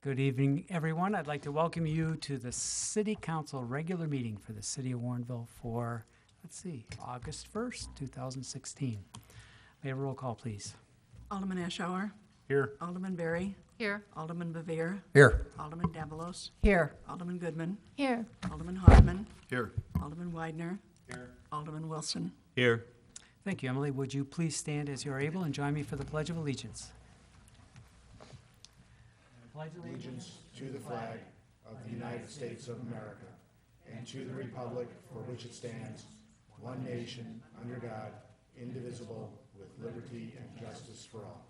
Good evening, everyone. I'd like to welcome you to the City Council regular meeting for the City of Warrenville for, August 1st, 2016. May I have a roll call, please? Alderman Eschauer. Here. Alderman Berry. Here. Alderman Bevere. Here. Alderman Davalos. Here. Alderman Goodman. Here. Alderman Hoffman. Here. Alderman Widener. Here. Alderman Wilson. Here. Thank you, Emily. Would you please stand as you are able and join me for the Pledge of Allegiance? Allegiance to the flag of the United States of America and to the republic for which it stands, one nation, under God, indivisible, with liberty and justice for all.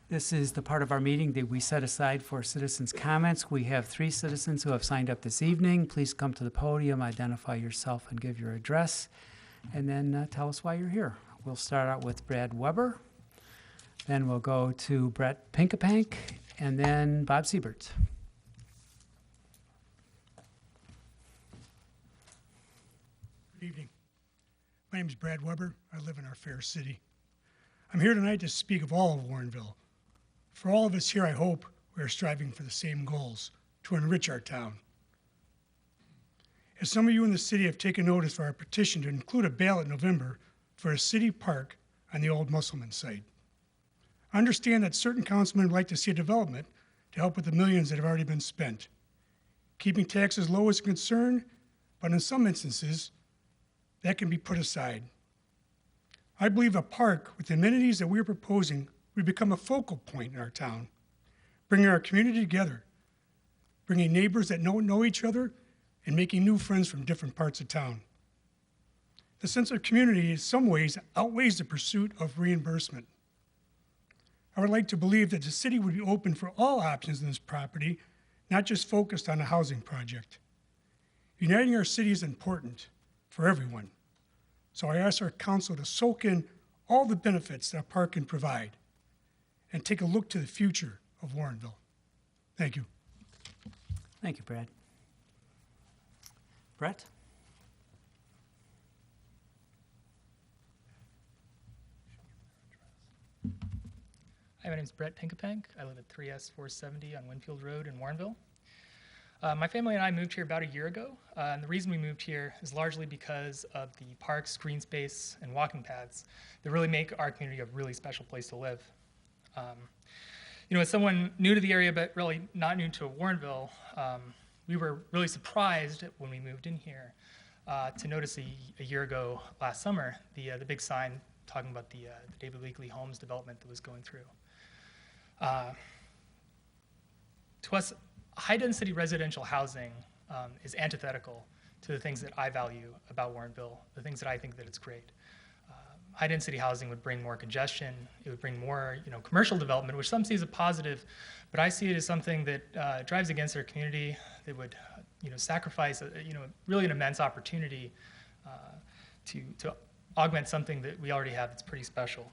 This is the part of our meeting that we set aside for citizens' comments. We have 3 citizens who have signed up this evening. Please come to the podium, identify yourself, and give your address, and then tell us why you're here. We'll start out with Brad Weber. Then we'll go to Brett Pinkapank, and then Bob Siebert. Good evening. My name is Brad Weber. I live in our fair city. I'm here tonight to speak of all of Warrenville. For all of us here, I hope we are striving for the same goals, to enrich our town. As some of you in the city have taken notice for our petition to include a ballot in November for a city park on the old Musselman site. I understand that certain councilmen would like to see a development to help with the millions that have already been spent. Keeping taxes low is a concern, but in some instances, that can be put aside. I believe a park with the amenities that we are proposing would become a focal point in our town, bringing our community together, bringing neighbors that know each other, and making new friends from different parts of town. The sense of community in some ways outweighs the pursuit of reimbursement. I would like to believe that the city would be open for all options in this property, not just focused on a housing project. Uniting our city is important for everyone. So I ask our council to soak in all the benefits that a park can provide and take a look to the future of Warrenville. Thank you. Thank you, Brad. Brett? Hi, my name is Brett Pinkapank. I live at 3S470 on Winfield Road in Warrenville. My family and I moved here about a year ago, and the reason we moved here is largely because of the parks, green space, and walking paths that really make our community a really special place to live. As someone new to the area but really not new to Warrenville, we were really surprised when we moved in here to notice a year ago last summer the big sign talking about the David Leakley Homes development that was going through. To us, high-density residential housing is antithetical to the things that I value about Warrenville, the things that I think that it's great. High-density housing would bring more congestion. It would bring more, commercial development, which some see as a positive, but I see it as something that drives against our community. That would, sacrifice, really an immense opportunity to augment something that we already have that's pretty special.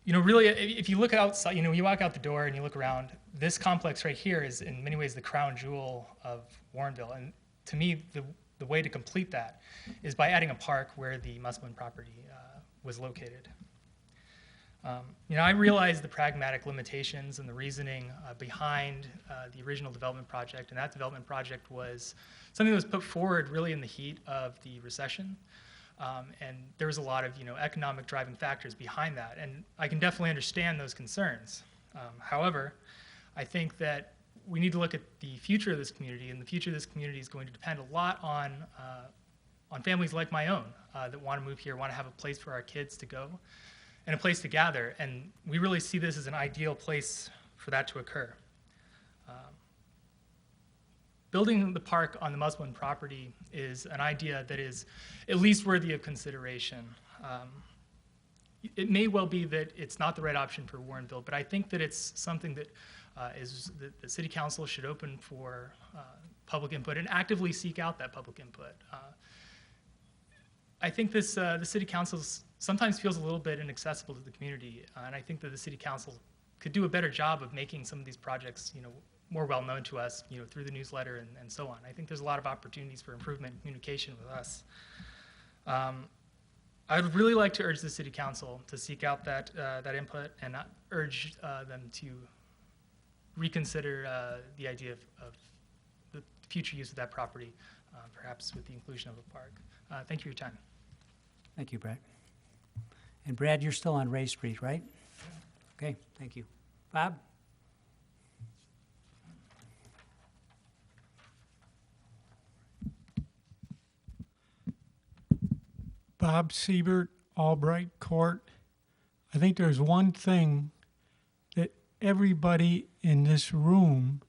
Really, if you look outside, you walk out the door and you look around, this complex right here is in many ways the crown jewel of Warrenville. And to me, the way to complete that is by adding a park where the Musselman property was located. I realize the pragmatic limitations and the reasoning behind the original development project, and that development project was something that was put forward really in the heat of the recession. And there was a lot of economic driving factors behind that, and I can definitely understand those concerns. However, I think that we need to look at the future of this community, and the future of this community is going to depend a lot on families like my own that want to move here, want to have a place for our kids to go, and a place to gather. And we really see this as an ideal place for that to occur. Building the park on the Musselman property is an idea that is at least worthy of consideration. It may well be that it's not the right option for Warrenville, but I think that it's something that the City Council should open for public input and actively seek out that public input. I think the City Council sometimes feels a little bit inaccessible to the community, and I think that the City Council could do a better job of making some of these projects, more well known to us, through the newsletter and so on. I think there's a lot of opportunities for improvement in communication with us. I'd really like to urge the city council to seek out that input and urge them to reconsider the idea of the future use of that property, perhaps with the inclusion of a park. Thank you for your time. Thank you, Brad. And Brad, you're still on Ray Street, right? Okay, thank you. Bob? Bob Siebert, Albright Court. I think there's one thing that everybody in this room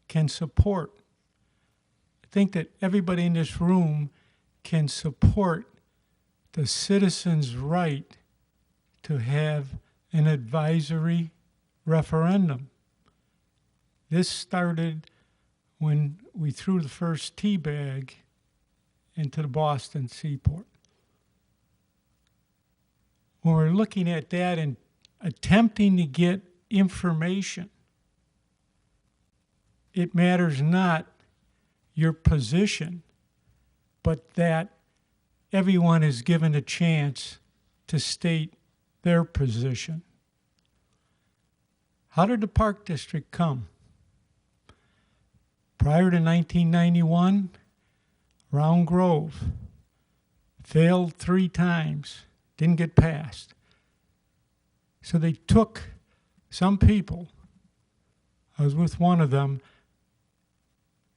can support. I think that everybody in this room can support the citizens' right to have an advisory referendum. This started when we threw the first tea bag into the Boston seaport. When we're looking at that and attempting to get information, it matters not your position, but that everyone is given a chance to state their position. How did the Park District come? Prior to 1991, Round Grove failed 3 times. Didn't get passed. So they took some people, I was with one of them,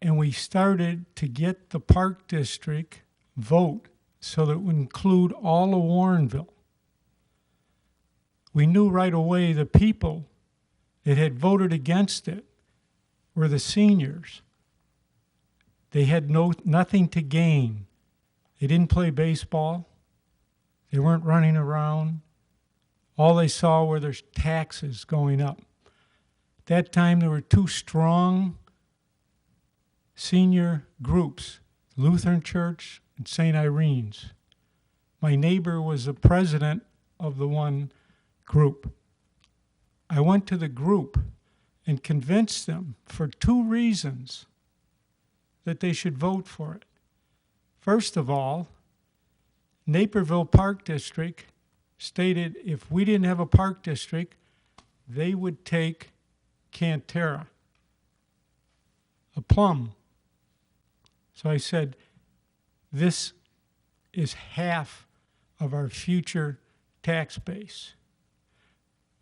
and we started to get the Park District vote so that it would include all of Warrenville. We knew right away the people that had voted against it were the seniors. They had nothing to gain. They didn't play baseball. They weren't running around. All they saw were their taxes going up. At that time, there were 2 strong senior groups, Lutheran Church and St. Irene's. My neighbor was the president of the one group. I went to the group and convinced them for 2 reasons that they should vote for it. First of all, Naperville Park District stated if we didn't have a park district, they would take Cantera, a plum. So I said, this is half of our future tax base.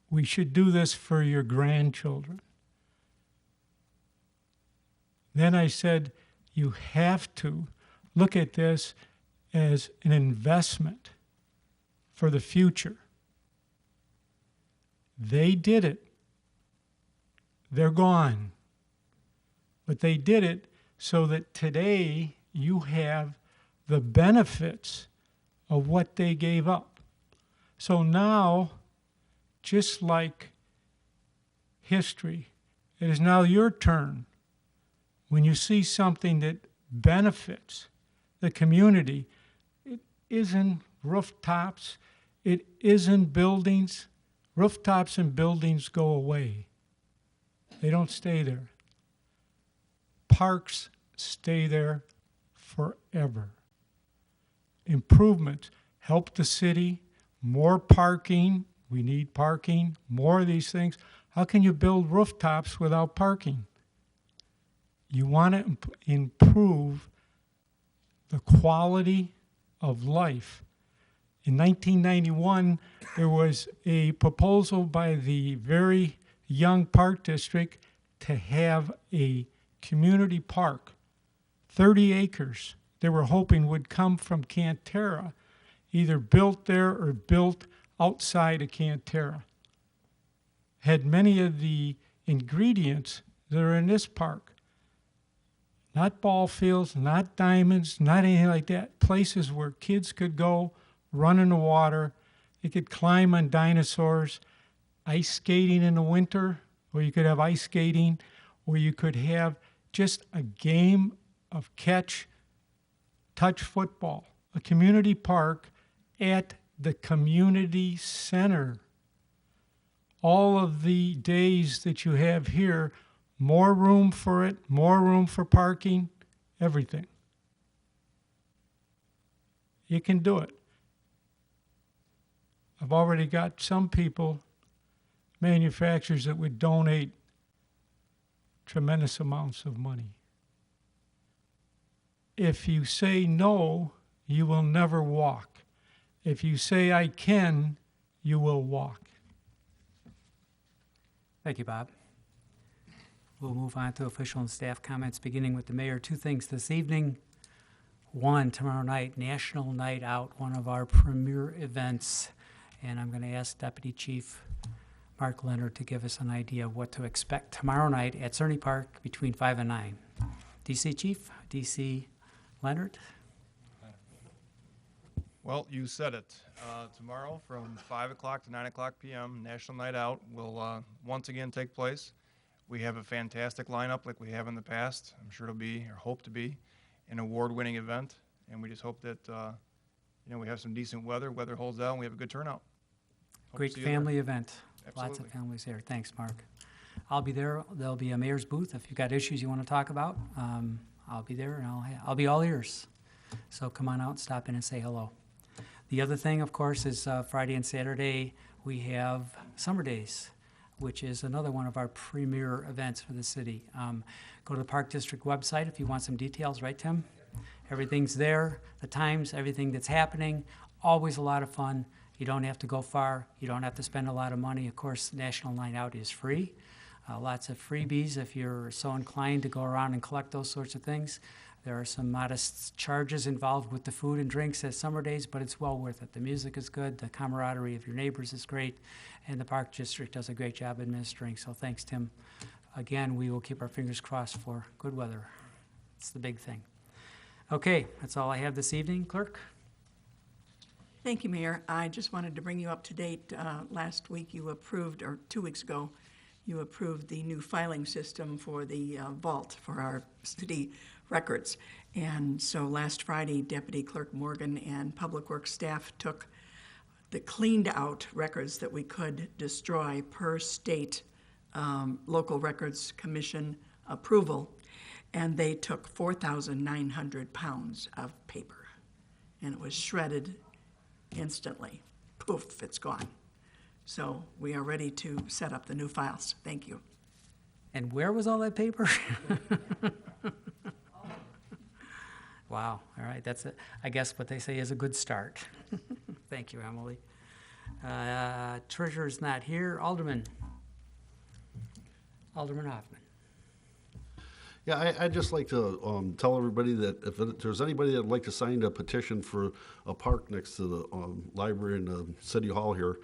We should do this for your grandchildren. Then I said, you have to look at this as an investment for the future. They did it. They're gone. But they did it so that today you have the benefits of what they gave up. So now, just like history, it is now your turn. When you see something that benefits the community, it isn't rooftops, it isn't buildings. Rooftops and buildings go away. They don't stay there. Parks stay there forever. Improvements help the city, more parking, we need parking, more of these things. How can you build rooftops without parking? You want to improve the quality of life. In 1991, there was a proposal by the very young Park District to have a community park, 30 acres. They were hoping would come from Cantera, either built there or built outside of Cantera. Had many of the ingredients that are in this park. Not ball fields, not diamonds, not anything like that. Places where kids could go, run in the water. They could climb on dinosaurs, ice skating in the winter, or you could have ice skating, or you could have just a game of catch, touch football. A community park at the community center. All of the days that you have here, more room for it, more room for parking, everything. You can do it. I've already got some people, manufacturers, that would donate tremendous amounts of money. If you say no, you will never walk. If you say I can, you will walk. Thank you, Bob. We'll move on to official and staff comments, beginning with the mayor. Two things this evening. One, tomorrow night, National Night Out, one of our premier events. And I'm going to ask Deputy Chief Mark Leonard to give us an idea of what to expect tomorrow night at Cerny Park between 5 and 9. DC Chief, DC Leonard. Well, you said it. Tomorrow from 5 o'clock to 9 o'clock p.m., National Night Out will once again take place. We have a fantastic lineup like we have in the past. I'm sure it'll be, or hope to be, an award-winning event. And we just hope that, we have some decent weather holds out, and we have a good turnout. Hope to Great see you there. family event. Lots of Absolutely. families there. Thanks, Mark. I'll be there. There'll be a mayor's booth. If you've got issues you want to talk about, I'll be there, and I'll be all ears. So come on out, stop in and say hello. The other thing, of course, is Friday and Saturday, we have Summer Days, which is another one of our premier events for the city. Go to the Park District website if you want some details, right, Tim? Everything's there, the times, everything that's happening, always a lot of fun. You don't have to go far. You don't have to spend a lot of money. Of course, National Night Out is free. Lots of freebies if you're so inclined to go around and collect those sorts of things. There are some modest charges involved with the food and drinks at Summer Days, but it's well worth it. The music is good, the camaraderie of your neighbors is great, and the Park District does a great job administering, so thanks, Tim. Again, we will keep our fingers crossed for good weather. It's the big thing. Okay, that's all I have this evening. Clerk? Thank you, Mayor. I just wanted to bring you up to date. Last week you approved, or 2 weeks ago, you approved the new filing system for the vault for our city records. And so last Friday, Deputy Clerk Morgan and Public Works staff took the cleaned out records that we could destroy per state local records commission approval, and they took 4,900 pounds of paper, and it was shredded instantly. Poof, it's gone. So we are ready to set up the new files. Thank you. And where was all that paper? Wow, all right, that's, I guess what they say is a good start. Thank you, Emily. Treasurer's not here. Alderman Hoffman. Yeah, I'd just like to tell everybody that if there's anybody that'd like to sign a petition for a park next to the library and the city hall here,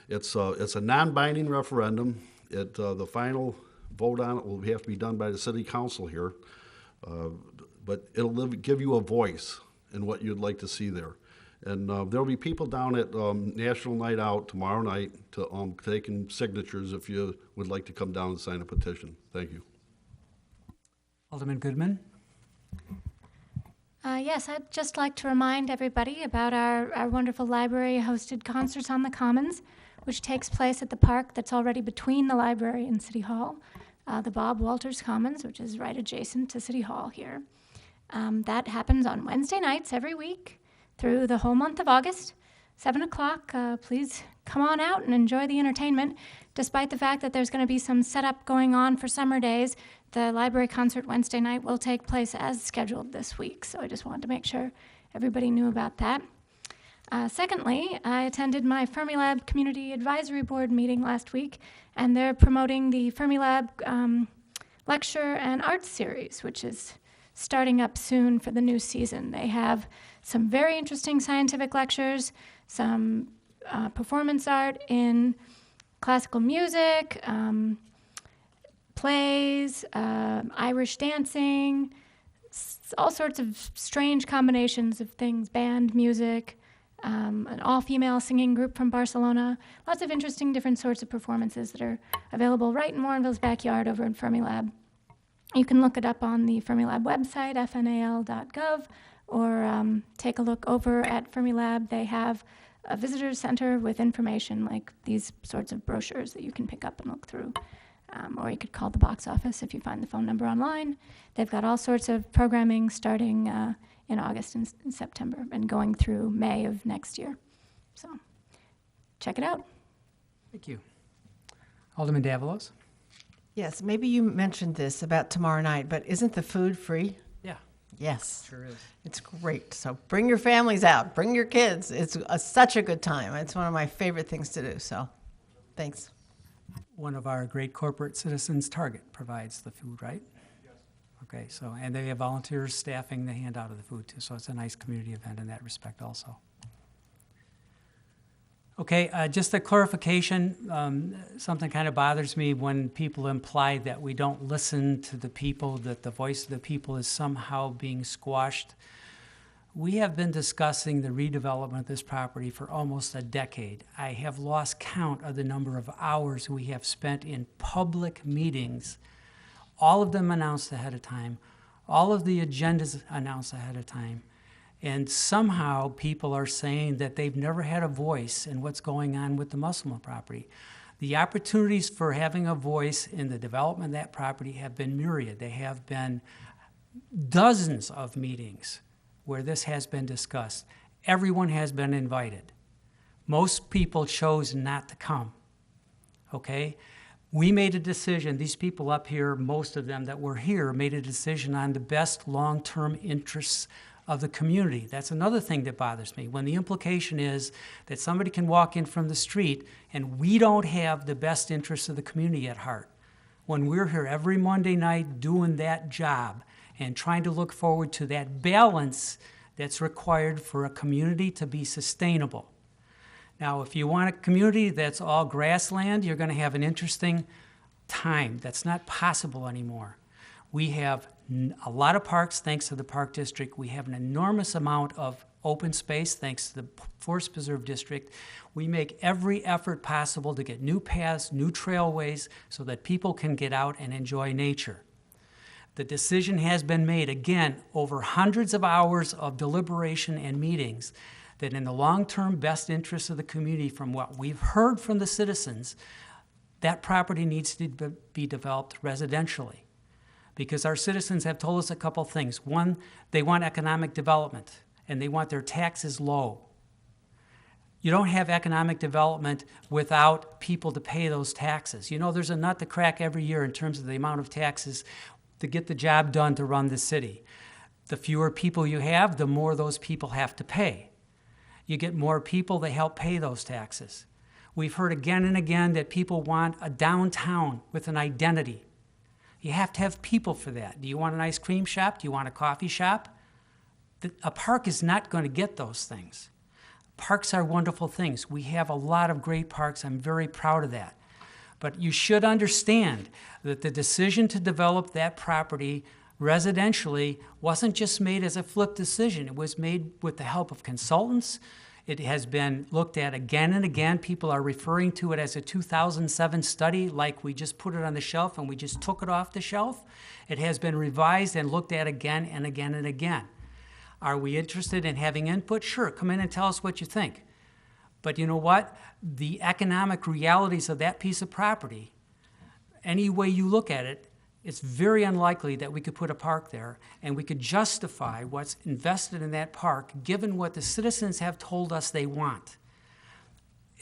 it's a non-binding referendum. The final vote on it will have to be done by the city council here, but it'll give you a voice in what you'd like to see there. And there'll be people down at National Night Out tomorrow night to taking signatures if you would like to come down and sign a petition. Thank you. Alderman Goodman. Yes, I'd just like to remind everybody about our wonderful library-hosted Concerts on the Commons, which takes place at the park that's already between the library and City Hall, the Bob Walters Commons, which is right adjacent to City Hall here. That happens on Wednesday nights every week through the whole month of August, 7 o'clock. Please come on out and enjoy the entertainment. Despite the fact that there's going to be some setup going on for Summer Days, the library concert Wednesday night will take place as scheduled this week. So I just wanted to make sure everybody knew about that. Secondly, I attended my Fermilab Community Advisory Board meeting last week, and they're promoting the Fermilab Lecture and Arts Series, which is starting up soon for the new season. They have some very interesting scientific lectures, some performance art in classical music, plays, Irish dancing, all sorts of strange combinations of things, band music, an all-female singing group from Barcelona. Lots of interesting different sorts of performances that are available right in Warrenville's backyard over in Fermilab. You can look it up on the Fermilab website, fnal.gov, or take a look over at Fermilab. They have a visitor center with information like these sorts of brochures that you can pick up and look through. Or you could call the box office if you find the phone number online. They've got all sorts of programming starting in August and September and going through May of next year. So check it out. Thank you. Alderman Davalos? Yes, maybe you mentioned this about tomorrow night, but isn't the food free? Yeah, Yes. sure is. It's great. So bring your families out, bring your kids. It's such a good time. It's one of my favorite things to do. So thanks. One of our great corporate citizens, Target, provides the food, right? Yes. Okay, so, and they have volunteers staffing the handout of the food too, so it's a nice community event in that respect also. Okay, just a clarification, something kind of bothers me when people imply that we don't listen to the people, that the voice of the people is somehow being squashed. We have been discussing the redevelopment of this property for almost a decade. I have lost count of the number of hours we have spent in public meetings, all of them announced ahead of time, all of the agendas announced ahead of time. And somehow people are saying that they've never had a voice in what's going on with the Musselman property. The opportunities for having a voice in the development of that property have been myriad. There have been dozens of meetings where this has been discussed. Everyone has been invited. Most people chose not to come, okay? We made a decision, these people up here, most of them that were here, made a decision on the best long-term interests of the community. That's another thing that bothers me. When the implication is that somebody can walk in from the street and we don't have the best interests of the community at heart. When we're here every Monday night doing that job and trying to look forward to that balance that's required for a community to be sustainable. Now, if you want a community that's all grassland, you're going to have an interesting time. That's not possible anymore. We have a lot of parks thanks to the Park District. We have an enormous amount of open space thanks to the Forest Preserve District. We make every effort possible to get new paths, new trailways, so that people can get out and enjoy nature. The decision has been made, again, over hundreds of hours of deliberation and meetings, that in the long-term best interest of the community, from what we've heard from the citizens, that property needs to be developed residentially. Because our citizens have told us a couple things. One, they want economic development, and they want their taxes low. You don't have economic development without people to pay those taxes. You know, there's a nut to crack every year in terms of the amount of taxes to get the job done to run the city. The fewer people you have, the more those people have to pay. You get more people, they help pay those taxes. We've heard again and again that people want a downtown with an identity. You have to have people for that. Do you want an ice cream shop? Do you want a coffee shop? A park is not going to get those things. Parks are wonderful things. We have a lot of great parks. I'm very proud of that. But you should understand that the decision to develop that property residentially wasn't just made as a flip decision. It was made with the help of consultants. It has been looked at again and again. People are referring to it as a 2007 study, like we just put it on the shelf and we just took it off the shelf. It has been revised and looked at again and again and again. Are we interested in having input? Sure, come in and tell us what you think. But you know what? The economic realities of that piece of property, any way you look at it, it's very unlikely that we could put a park there and we could justify what's invested in that park given what the citizens have told us they want.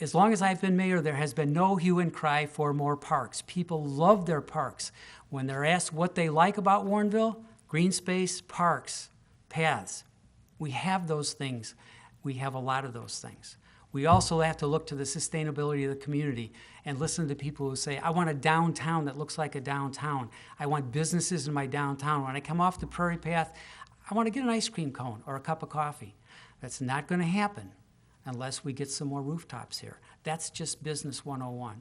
As long as I've been mayor, there has been no hue and cry for more parks. People love their parks. When they're asked what they like about Warrenville, green space, parks, paths. We have those things. We have a lot of those things. We also have to look to the sustainability of the community and listen to people who say, I want a downtown that looks like a downtown. I want businesses in my downtown. When I come off the Prairie Path, I want to get an ice cream cone or a cup of coffee. That's not going to happen unless we get some more rooftops here. That's just business 101.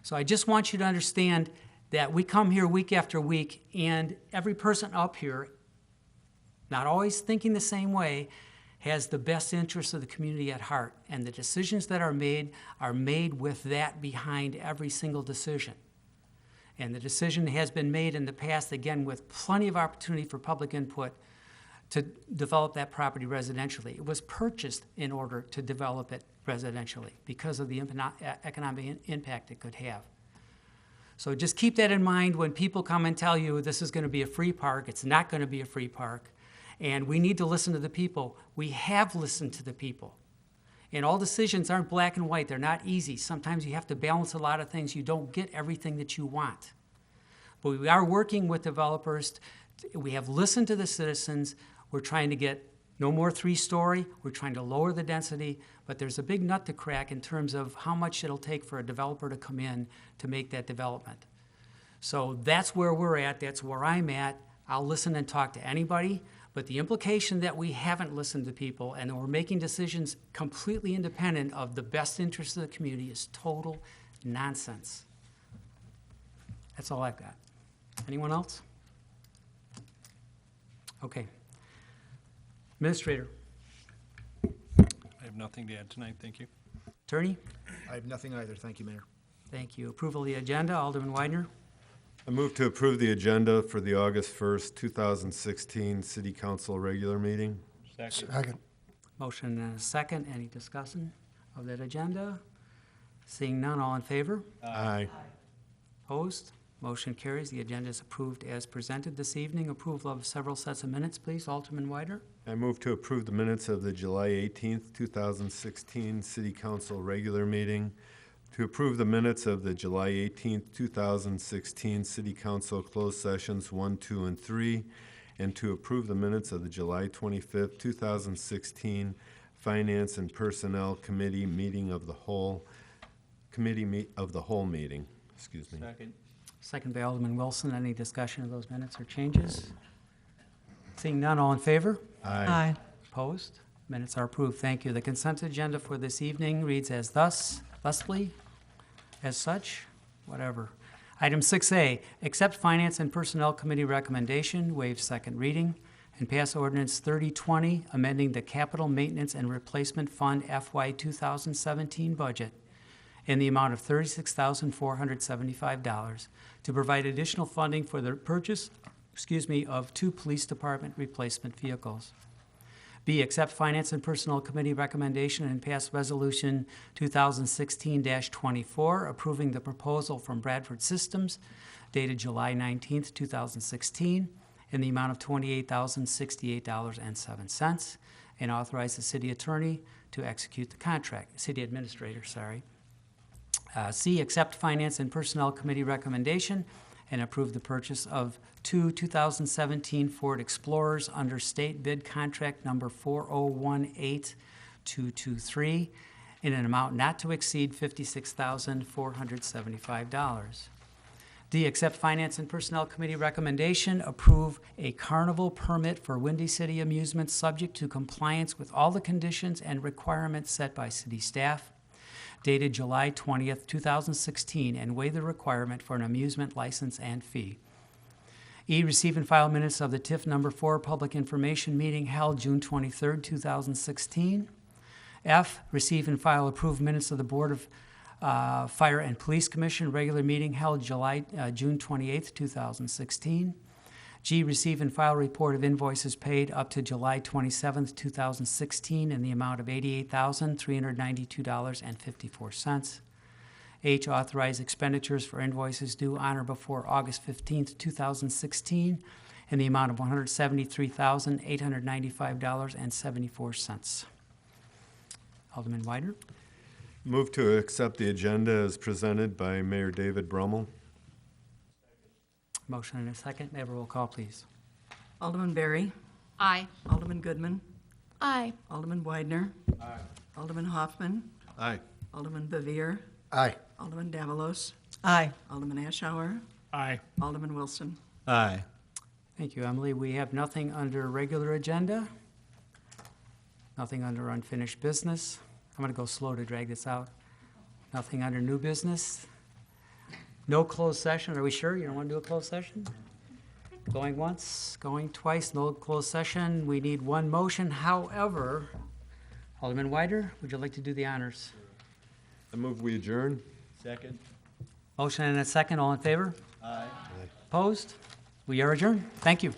So I just want you to understand that we come here week after week, and every person up here, not always thinking the same way, has the best interests of the community at heart. And the decisions that are made with that behind every single decision. And the decision has been made in the past, again, with plenty of opportunity for public input to develop that property residentially. It was purchased in order to develop it residentially because of the economic impact it could have. So just keep that in mind when people come and tell you this is going to be a free park. It's not going to be a free park. And we need to listen to the people. We have listened to the people. And all decisions aren't black and white. They're not easy. Sometimes you have to balance a lot of things. You don't get everything that you want. But we are working with developers. We have listened to the citizens. We're trying to get no more 3-story. We're trying to lower the density. But there's a big nut to crack in terms of how much it'll take for a developer to come in to make that development. So that's where we're at. That's where I'm at. I'll listen and talk to anybody. But the implication that we haven't listened to people and that we're making decisions completely independent of the best interest of the community is total nonsense. That's all I've got. Anyone else? Okay. Administrator. I have nothing to add tonight, thank you. Attorney? I have nothing either. Thank you, Mayor. Thank you. Approval of the agenda. Alderman Widener. I move to approve the agenda for the August 1st, 2016 City Council regular meeting. Second. Motion and a second. Any discussion of that agenda? Seeing none, all in favor? Aye. Opposed? Motion carries. The agenda is approved as presented this evening. Approval of several sets of minutes, please. Alderman Widener. I move to approve the minutes of the July 18th, 2016 City Council regular meeting. To approve the minutes of the July 18th, 2016 City Council closed sessions 1, 2, and 3, and to approve the minutes of the July 25th, 2016 Finance and Personnel Committee meeting of the whole meeting. Excuse me. Second. Second by Alderman Wilson. Any discussion of those minutes or changes? Seeing none, all in favor? Aye. Opposed? Minutes are approved. Thank you. The consent agenda for this evening reads as thusly, as such, whatever. Item 6A, accept Finance and Personnel Committee recommendation, waive second reading, and pass ordinance 3020, amending the Capital Maintenance and Replacement Fund FY 2017 budget in the amount of $36,475 to provide additional funding for the purchase, of 2 police department replacement vehicles. B, accept Finance and Personnel Committee recommendation and pass Resolution 2016-24, approving the proposal from Bradford Systems dated July 19, 2016, in the amount of $28,068.07, and authorize the city attorney to execute the contract. City administrator, sorry. C, accept Finance and Personnel Committee recommendation and approve the purchase of 2 2017 Ford Explorers under state bid contract number 4018223 in an amount not to exceed $56,475. D, accept Finance and Personnel Committee recommendation, approve a carnival permit for Windy City Amusements subject to compliance with all the conditions and requirements set by city staff, dated July 20th, 2016, and waive the requirement for an amusement license and fee. E, receive and file minutes of the TIF number 4 public information meeting held June 23rd, 2016. F, receive and file approved minutes of the Board of Fire and Police Commission regular meeting held June 28th, 2016. G, receive and file report of invoices paid up to July 27th, 2016 in the amount of $88,392.54. H, authorize expenditures for invoices due on or before August 15th, 2016 in the amount of $173,895.74. Alderman Widener. Move to accept the agenda as presented by Mayor David Brummel. Motion and a second. May I have a roll call, please? Alderman Berry. Aye. Alderman Goodman. Aye. Alderman Widener. Aye. Alderman Hoffman. Aye. Alderman Bevere. Aye. Alderman Davalos. Aye. Alderman Ashour. Aye. Alderman Wilson. Aye. Thank you, Emily. We have nothing under regular agenda, nothing under unfinished business. I'm going to go slow to drag this out. Nothing under new business. No closed session. Are we sure you don't want to do a closed session? Going once, going twice, no closed session. We need one motion. However, Alderman Widener, would you like to do the honors? I move we adjourn. Second. Motion and a second. All in favor? Aye. Opposed? We are adjourned. Thank you.